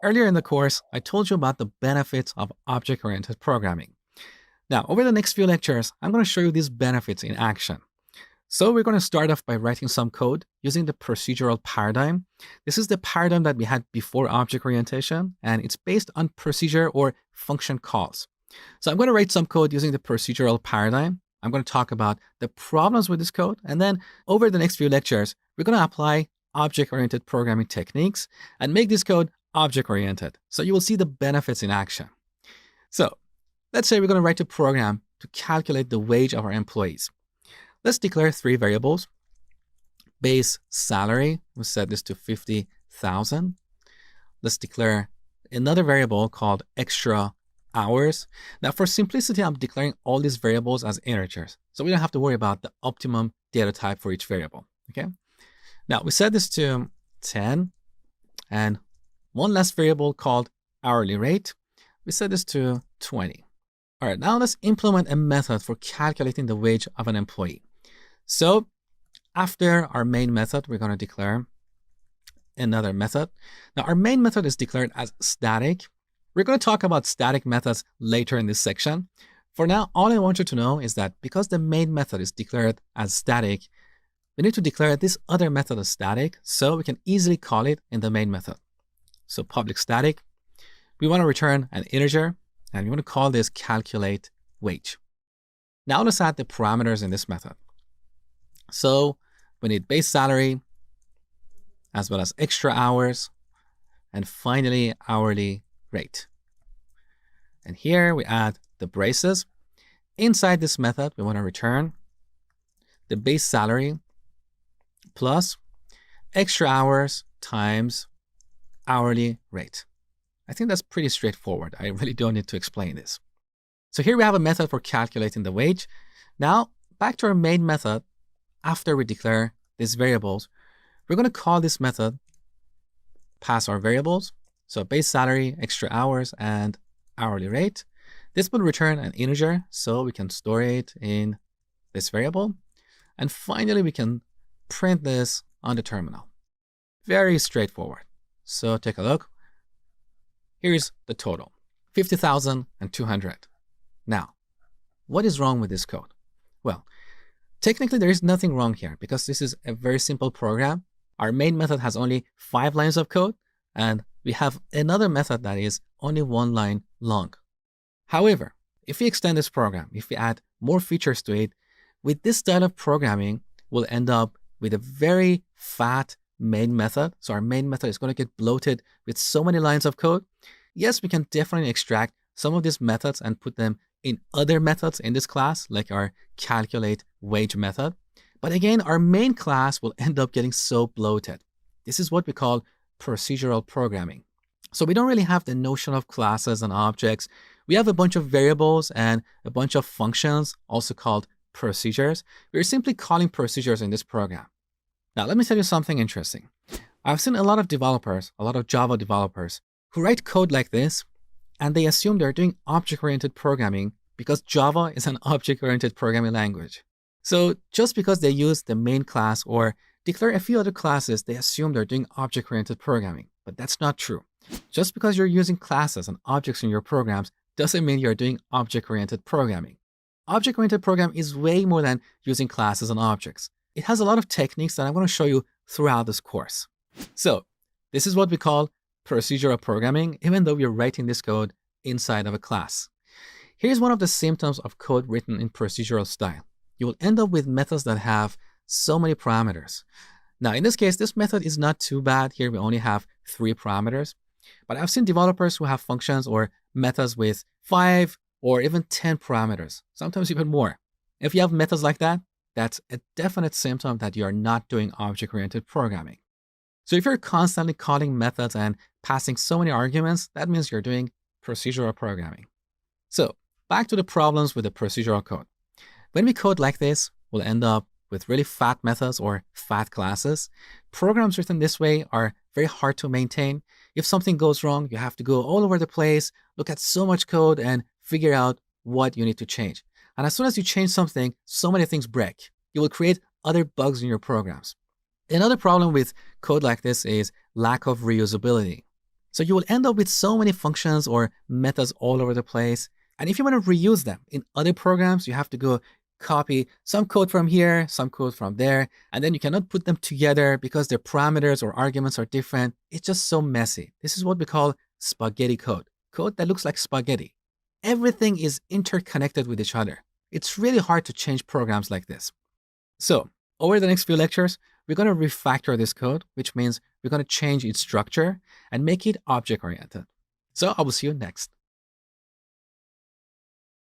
Earlier in the course, I told you about the benefits of object-oriented programming. Now, over the next few lectures, I'm going to show you these benefits in action. So we're going to start off by writing some code using the procedural paradigm. This is the paradigm that we had before object orientation, and it's based on procedure or function calls. So I'm going to write some code using the procedural paradigm. I'm going to talk about the problems with this code, and then over the next few lectures, we're going to apply object-oriented programming techniques and make this code object-oriented. So you will see the benefits in action. So let's say we're going to write a program to calculate the wage of our employees. Let's declare three variables. Base salary, we'll set this to 50,000. Let's declare another variable called extra hours. Now for simplicity, I'm declaring all these variables as integers, so we don't have to worry about the optimum data type for each variable, okay? Now we set this to 10, and one last variable called hourly rate. We set this to 20. All right, now let's implement a method for calculating the wage of an employee. So after our main method, we're going to declare another method. Now our main method is declared as static. We're going to talk about static methods later in this section. For now, all I want you to know is that because the main method is declared as static, we need to declare this other method as static so we can easily call it in the main method. So public static, we want to return an integer, and we want to call this calculate wage. Now let's add the parameters in this method. So we need base salary, as well as extra hours, and finally hourly rate. And here we add the braces. Inside this method, we want to return the base salary plus extra hours times hourly rate. I think that's pretty straightforward. I really don't need to explain this. So here we have a method for calculating the wage. Now back to our main method. After we declare these variables, we're going to call this method, pass our variables. So base salary, extra hours, and hourly rate. This will return an integer, so we can store it in this variable. And finally, we can print this on the terminal. Very straightforward. So take a look. Here's the total, 50,200. Now, what is wrong with this code? Well, technically, there is nothing wrong here because this is a very simple program. Our main method has only 5 lines of code, and we have another method that is only 1 line long. However, if we extend this program, if we add more features to it, with this style of programming, we'll end up with a very fat main method. So our main method is going to get bloated with so many lines of code. Yes, we can definitely extract some of these methods and put them in other methods in this class, like our calculate wage method. But again, our main class will end up getting so bloated. This is what we call procedural programming. So we don't really have the notion of classes and objects. We have a bunch of variables and a bunch of functions, also called procedures. We're simply calling procedures in this program. Now, let me tell you something interesting. I've seen a lot of developers, a lot of Java developers, who write code like this, and they assume they're doing object-oriented programming because Java is an object-oriented programming language. So just because they use the main class or declare a few other classes, they assume they're doing object-oriented programming. But that's not true. Just because you're using classes and objects in your programs doesn't mean you're doing object-oriented programming. Object-oriented programming is way more than using classes and objects. It has a lot of techniques that I'm going to show you throughout this course. So this is what we call procedural programming, even though we're writing this code inside of a class. Here's one of the symptoms of code written in procedural style. You will end up with methods that have so many parameters. Now, in this case, this method is not too bad. Here we only have 3 parameters. But I've seen developers who have functions or methods with 5 or even 10 parameters, sometimes even more. If you have methods like that, that's a definite symptom that you are not doing object-oriented programming. So if you're constantly calling methods and passing so many arguments, that means you're doing procedural programming. So back to the problems with the procedural code. When we code like this, we'll end up with really fat methods or fat classes. Programs written this way are very hard to maintain. If something goes wrong, you have to go all over the place, look at so much code, and figure out what you need to change. And as soon as you change something, so many things break. You will create other bugs in your programs. Another problem with code like this is lack of reusability. So you will end up with so many functions or methods all over the place. And if you want to reuse them in other programs, you have to go copy some code from here, some code from there, and then you cannot put them together because their parameters or arguments are different. It's just so messy. This is what we call spaghetti code, code that looks like spaghetti. Everything is interconnected with each other. It's really hard to change programs like this. So over the next few lectures, we're going to refactor this code, which means we're going to change its structure and make it object-oriented. So I will see you next.